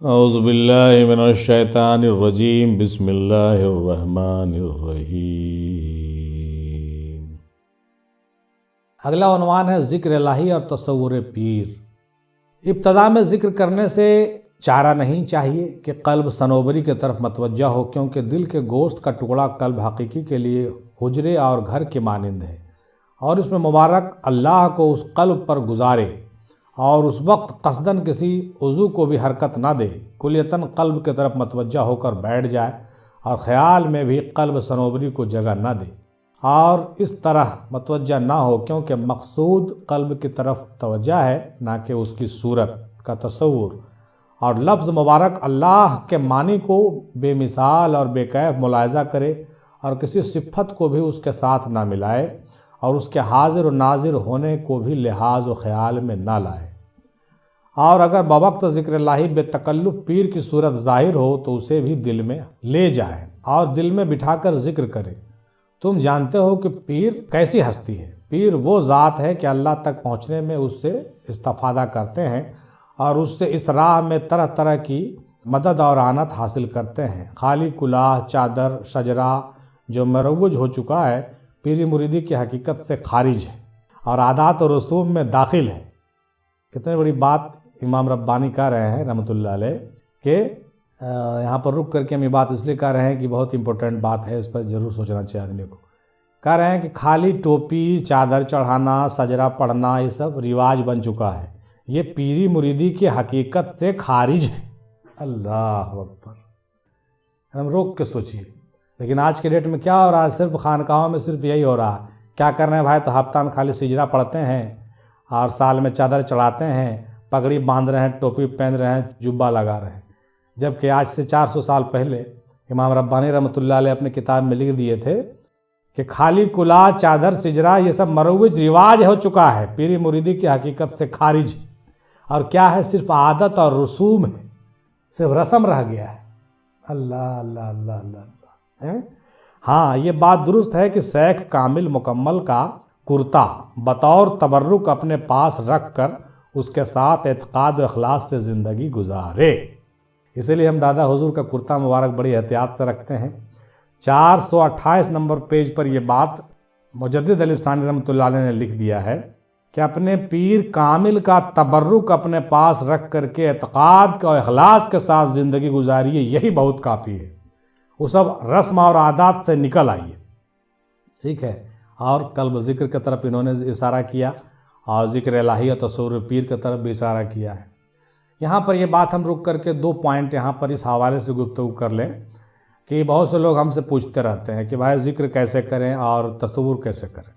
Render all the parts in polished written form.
اعوذ باللہ من الشیطان الرجیم بسم اللہ الرحمن الرحیم۔ اگلا عنوان ہے ذکر الہی اور تصور پیر۔ ابتدا میں ذکر کرنے سے چارہ نہیں چاہیے کہ قلب صنوبری کی طرف متوجہ ہو، کیونکہ دل کے گوشت کا ٹکڑا قلب حقیقی کے لیے حجرے اور گھر کے مانند ہے، اور اس میں مبارک اللہ کو اس قلب پر گزارے اور اس وقت قصداً کسی عضو کو بھی حرکت نہ دے، کلیتاً قلب کی طرف متوجہ ہو کر بیٹھ جائے اور خیال میں بھی قلب صنوبری کو جگہ نہ دے، اور اس طرح متوجہ نہ ہو کیونکہ مقصود قلب کی طرف توجہ ہے، نہ کہ اس کی صورت کا تصور، اور لفظ مبارک اللہ کے معنی کو بے مثال اور بے کیف ملاحظہ کرے اور کسی صفت کو بھی اس کے ساتھ نہ ملائے اور اس کے حاضر و ناظر ہونے کو بھی لحاظ و خیال میں نہ لائے، اور اگر بوقت ذکر اللہ بے تکلف پیر کی صورت ظاہر ہو تو اسے بھی دل میں لے جائے اور دل میں بٹھا کر ذکر کرے۔ تم جانتے ہو کہ پیر کیسی ہستی ہے۔ پیر وہ ذات ہے کہ اللہ تک پہنچنے میں اس سے استفادہ کرتے ہیں اور اس سے اس راہ میں طرح طرح کی مدد اور اعانت حاصل کرتے ہیں۔ خالی کلاه، چادر، شجرہ جو مروج ہو چکا ہے پیری مریدی کی حقیقت سے خارج ہے اور عادات و رسوم میں داخل ہے۔ کتنے بڑی بات امام ربانی کہہ رہے ہیں رحمۃ اللہ علیہ، کہ یہاں پر رک کر کے ہم یہ بات اس لیے کہہ رہے ہیں کہ بہت امپورٹنٹ بات ہے، اس پر ضرور سوچنا چاہیے آدمی کو۔ کہہ رہے ہیں کہ خالی ٹوپی، چادر چڑھانا، سجرہ پڑھنا یہ سب رواج بن چکا ہے، یہ پیری مریدی کی حقیقت سے خارج ہے۔ اللہ اکبر، ہم روک کے سوچیے۔ لیکن آج کے ڈیٹ میں کیا ہو رہا ہے؟ صرف خانقاہوں میں صرف یہی ہو رہا ہے۔ کیا کر رہے ہیں بھائی؟ تو ہفتہ میں خالی سجرہ پڑھتے ہیں اور سال میں چادر چڑھاتے ہیں، پگڑی باندھ رہے ہیں، ٹوپی پہن رہے ہیں، جبہ لگا رہے ہیں، جبکہ آج سے 400 سال پہلے امام ربانی رحمۃ اللہ علیہ اپنے کتاب میں لکھ دیے تھے کہ خالی کلاه، چادر، سجرہ یہ سب مروج رواج ہو چکا ہے، پیری مریدی کی حقیقت سے خارج ہے، اور کیا ہے؟ صرف عادت اور رسوم ہے، صرف رسم رہ گیا ہے۔ اللہ اللہ اللہ اللہ اللہ۔ ہاں، یہ بات درست ہے کہ شیخ کامل مکمل کا کرتا بطور تبرک اپنے پاس رکھ کر اس کے ساتھ اعتقاد و اخلاص سے زندگی گزارے۔ اسی لیے ہم دادا حضور کا کرتا مبارک بڑی احتیاط سے رکھتے ہیں۔ 428 نمبر پیج پر یہ بات مجدد علی ثانی رحمۃ اللہ علیہ نے لکھ دیا ہے کہ اپنے پیر کامل کا تبرک اپنے پاس رکھ کر کے اعتقاد کا اخلاص کے ساتھ زندگی گزاریے، یہی بہت کافی ہے۔ وہ سب رسم اور عادات سے نکل آئیے، ٹھیک ہے؟ اور قلب ذکر کی طرف انہوں نے اشارہ کیا اور ذکر الہی اور تصور پیر کی طرف بھی اشارہ کیا ہے۔ یہاں پر یہ بات ہم رک کر کے 2 پوائنٹ یہاں پر اس حوالے سے گفتگو کر لیں کہ بہت سے لوگ ہم سے پوچھتے رہتے ہیں کہ بھائی ذکر کیسے کریں اور تصور کیسے کریں۔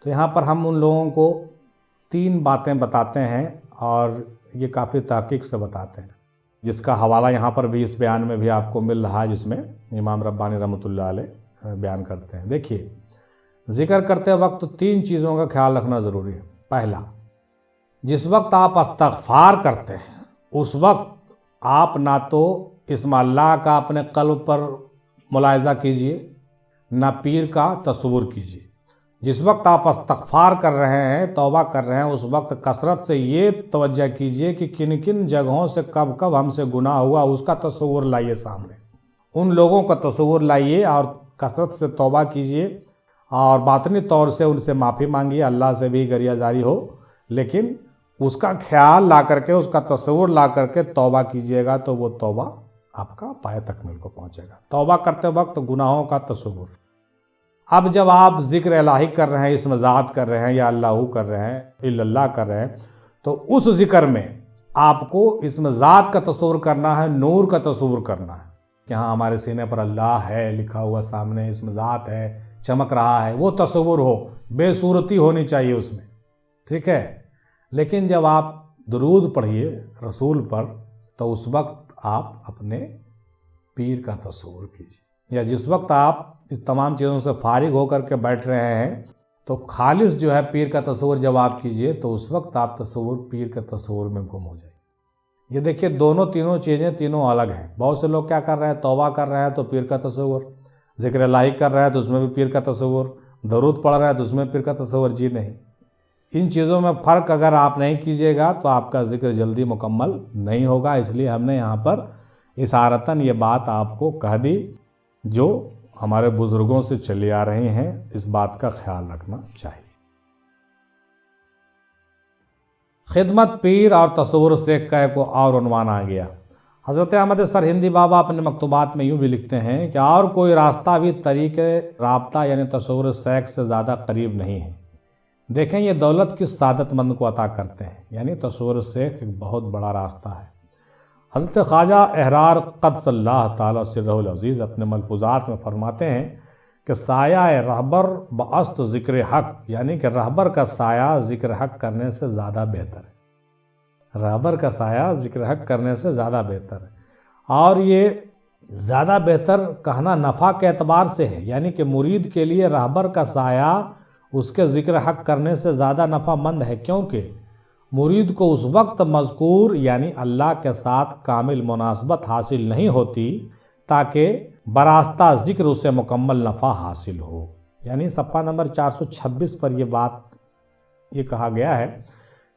تو یہاں پر ہم ان لوگوں کو 3 باتیں بتاتے ہیں اور یہ کافی تحقیق سے بتاتے ہیں، جس کا حوالہ یہاں پر بھی اس بیان میں بھی آپ کو مل رہا ہے، جس میں امام ربانی رحمۃ اللہ علیہ بیان کرتے ہیں۔ دیکھیے، ذکر کرتے وقت 3 چیزوں کا خیال رکھنا ضروری ہے۔ پہلا، جس وقت آپ استغفار کرتے ہیں اس وقت آپ نہ تو اسم اللہ کا اپنے قلب پر ملاحظہ کیجئے، نہ پیر کا تصور کیجئے۔ جس وقت آپ استغفار کر رہے ہیں، توبہ کر رہے ہیں، اس وقت کثرت سے یہ توجہ کیجئے کہ کن کن جگہوں سے کب کب ہم سے گناہ ہوا، اس کا تصور لائیے سامنے، ان لوگوں کا تصور لائیے اور کثرت سے توبہ کیجئے اور باطنی طور سے ان سے معافی مانگیے، اللہ سے بھی گریہ زاری ہو، لیکن اس کا خیال لا کر کے، اس کا تصور لا کر کے توبہ کیجئے گا تو وہ توبہ آپ کا پائے تکمیل کو پہنچے گا۔ توبہ کرتے وقت گناہوں کا تصور۔ اب جب آپ ذکر الہی کر رہے ہیں، اسم ذات کر رہے ہیں یا اللہ کر رہے ہیں، الا اللہ کر رہے ہیں، تو اس ذکر میں آپ کو اسم ذات کا تصور کرنا ہے، نور کا تصور کرنا ہے کہ ہاں ہمارے سینے پر اللہ ہے لکھا ہوا، سامنے اسم ذات ہے چمک رہا ہے، وہ تصور ہو، بے صورتی ہونی چاہیے اس میں، ٹھیک ہے؟ لیکن جب آپ درود پڑھیے رسول پر تو اس وقت آپ اپنے پیر کا تصور کیجیے، یا جس وقت آپ اس تمام چیزوں سے فارغ ہو کر کے بیٹھ رہے ہیں تو خالص جو ہے پیر کا تصور جب آپ کیجیے تو اس وقت آپ تصور پیر کے تصور میں گم ہو جائیں۔ یہ دیکھیے تینوں چیزیں تینوں الگ ہیں۔ بہت سے لوگ کیا کر رہے ہیں؟ توبہ کر رہے ہیں تو پیر کا تصور، ذکر الہی کر رہے ہیں تو اس میں بھی پیر کا تصور، درود پڑھ رہے ہیں تو اس میں پیر کا تصور، جی نہیں۔ ان چیزوں میں فرق اگر آپ نہیں کیجیے گا تو آپ کا ذکر جلدی مکمل نہیں ہوگا، اس لیے ہم نے یہاں پر اشارتاً یہ بات آپ کو کہہ دی جو ہمارے بزرگوں سے چلی آ رہی ہیں، اس بات کا خیال رکھنا چاہیے۔ خدمت پیر اور تصور سیخ کا ایک اور عنوان آ گیا۔ حضرت احمد سرہندی بابا اپنے مکتوبات میں یوں بھی لکھتے ہیں کہ اور کوئی راستہ بھی طریق رابطہ یعنی تصور سیخ سے زیادہ قریب نہیں ہے۔ دیکھیں یہ دولت کس سعادت مند کو عطا کرتے ہیں، یعنی تصور سیخ ایک بہت بڑا راستہ ہے۔ حضرت خواجہ احرار قدس اللہ تعالیٰ سرہ العزیز اپنے ملفوظات میں فرماتے ہیں کہ سایہ رہبر بعست ذکر حق، یعنی کہ رہبر کا سایہ ذکر حق کرنے سے زیادہ بہتر ہے۔ رہبر کا سایہ ذکر حق کرنے سے زیادہ بہتر ہے، اور یہ زیادہ بہتر کہنا نفع کے اعتبار سے ہے، یعنی کہ مرید کے لیے رہبر کا سایہ اس کے ذکر حق کرنے سے زیادہ نفع مند ہے، کیونکہ مرید کو اس وقت مذکور یعنی اللہ کے ساتھ کامل مناسبت حاصل نہیں ہوتی تاکہ براستہ ذکر اسے مکمل نفع حاصل ہو۔ یعنی صفحہ نمبر 426 پر یہ کہا گیا ہے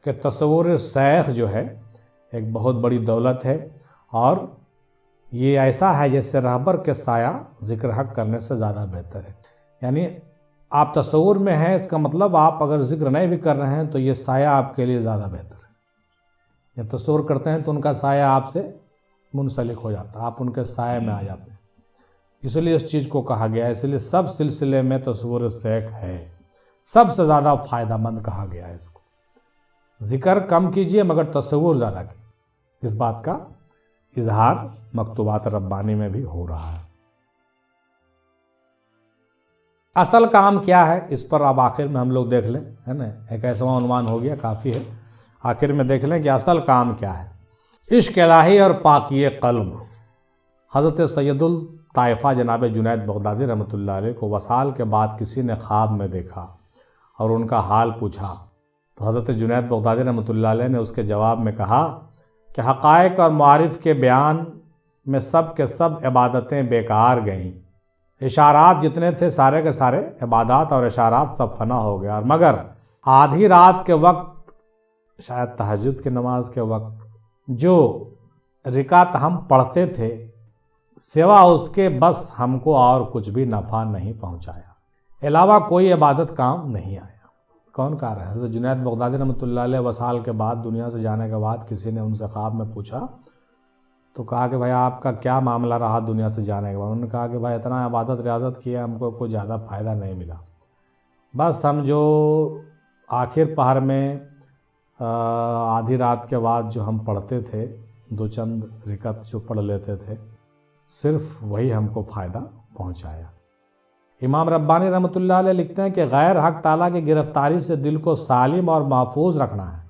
کہ تصور شیخ جو ہے ایک بہت بڑی دولت ہے، اور یہ ایسا ہے جیسے رہبر کے سایہ ذکر حق کرنے سے زیادہ بہتر ہے۔ یعنی آپ تصور میں ہیں، اس کا مطلب آپ اگر ذکر نہیں بھی کر رہے ہیں تو یہ سایہ آپ کے لیے زیادہ بہتر ہے۔ یہ تصور کرتے ہیں تو ان کا سایہ آپ سے منسلک ہو جاتا ہے، آپ ان کے سایہ میں آ جاتے ہیں، اس لیے اس چیز کو کہا گیا ہے۔ اس لیے سب سلسلے میں تصور سیخ ہے، سب سے زیادہ فائدہ مند کہا گیا ہے اس کو۔ ذکر کم کیجئے مگر تصور زیادہ کیجئے، اس بات کا اظہار مکتوبات ربانی میں بھی ہو رہا ہے۔ اصل کام کیا ہے، اس پر اب آخر میں ہم لوگ دیکھ لیں، ہے نا، ایک ایسا عنوان ہو گیا کافی ہے، آخر میں دیکھ لیں کہ اصل کام کیا ہے۔ عشق الہی اور پاکی قلب۔ حضرت سید الطائفہ جناب جنید بغدادی رحمۃ اللہ علیہ کو وصال کے بعد کسی نے خواب میں دیکھا اور ان کا حال پوچھا، تو حضرت جنید بغدادی رحمۃ اللہ علیہ نے اس کے جواب میں کہا کہ حقائق اور معارف کے بیان میں سب کے سب عبادتیں بیکار گئیں، اشارات جتنے تھے سارے کے سارے عبادات اور اشارات سب فنا ہو گیا، اور مگر آدھی رات کے وقت، شاید تہجد کی نماز کے وقت، جو رکعت ہم پڑھتے تھے سوا اس کے بس ہم کو اور کچھ بھی نفع نہیں پہنچایا، علاوہ کوئی عبادت کام نہیں آیا۔ کون کہہ رہا ہے؟ حضرت جنید بغدادی رحمۃ اللہ علیہ وصال کے بعد، دنیا سے جانے کے بعد کسی نے ان سے خواب میں پوچھا تو کہا کہ بھائی آپ کا کیا معاملہ رہا دنیا سے جانے کے بعد؟ انہوں نے کہا کہ بھائی اتنا عبادت ریاضت کیا، ہم کو کوئی زیادہ فائدہ نہیں ملا، بس ہم جو آخر پہر میں آدھی رات کے بعد جو ہم پڑھتے تھے، دو چند رکعت جو پڑھ لیتے تھے، صرف وہی ہم کو فائدہ پہنچایا۔ امام ربانی رحمۃ اللہ علیہ لکھتے ہیں کہ غیر حق تعالیٰ کی گرفتاری سے دل کو سالم اور محفوظ رکھنا ہے،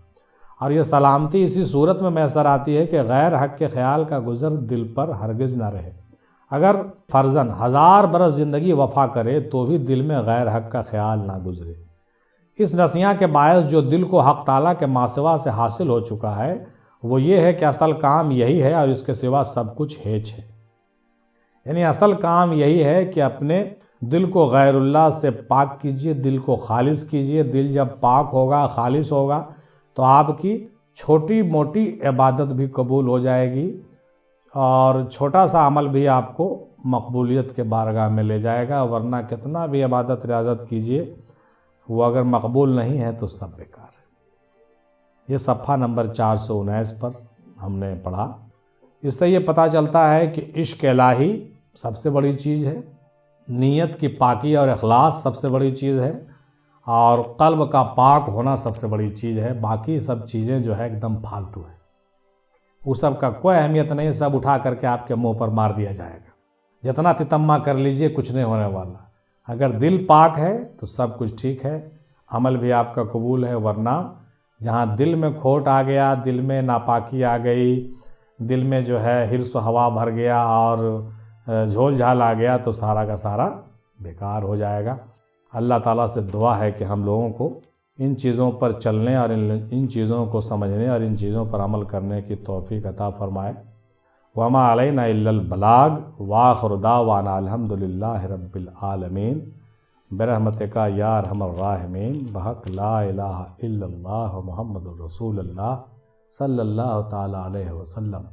اور یہ سلامتی اسی صورت میں میسر آتی ہے کہ غیر حق کے خیال کا گزر دل پر ہرگز نہ رہے۔ اگر فرضاً 1000 برس زندگی وفا کرے تو بھی دل میں غیر حق کا خیال نہ گزرے۔ اس نسیاں کے باعث جو دل کو حق تعالیٰ کے ماسوا سے حاصل ہو چکا ہے وہ یہ ہے کہ اصل کام یہی ہے اور اس کے سوا سب کچھ ہیچ ہے۔ یعنی اصل کام یہی ہے کہ اپنے دل کو غیر اللہ سے پاک کیجئے، دل کو خالص کیجئے۔ دل جب پاک ہوگا، خالص ہوگا تو آپ کی چھوٹی موٹی عبادت بھی قبول ہو جائے گی، اور چھوٹا سا عمل بھی آپ کو مقبولیت کے بارگاہ میں لے جائے گا، ورنہ کتنا بھی عبادت ریاضت کیجئے وہ اگر مقبول نہیں ہے تو سب بیکار ہے۔ یہ صفحہ نمبر 419 پر ہم نے پڑھا۔ اس سے یہ پتہ چلتا ہے کہ عشق الہی سب سے بڑی چیز ہے، نیت کی پاکی اور اخلاص سب سے بڑی چیز ہے، اور قلب کا پاک ہونا سب سے بڑی چیز ہے۔ باقی سب چیزیں جو ہے ایک دم فالتو ہے، وہ سب کا کوئی اہمیت نہیں، سب اٹھا کر کے آپ کے منہ پر مار دیا جائے گا۔ جتنا تتمہ کر لیجئے کچھ نہیں ہونے والا۔ اگر دل پاک ہے تو سب کچھ ٹھیک ہے، عمل بھی آپ کا قبول ہے، ورنہ جہاں دل میں کھوٹ آ گیا، دل میں ناپاکی آ گئی، دل میں جو ہے حرص و ہوا بھر گیا اور جھول جھال آ گیا تو سارا کا سارا بیکار ہو جائے گا۔ اللہ تعالیٰ سے دعا ہے کہ ہم لوگوں کو ان چیزوں پر چلنے اور ان چیزوں کو سمجھنے اور ان چیزوں پر عمل کرنے کی توفیق عطا فرمائے۔ وما علینا الا البلاغ، وآخر دعوانا الحمد للہ رب العالمین۔ برحمتک یا ارحم الراحمین بحق لا الہ الا اللہ محمد الرسول اللہ صلی اللہ تعالی علیہ وسلم۔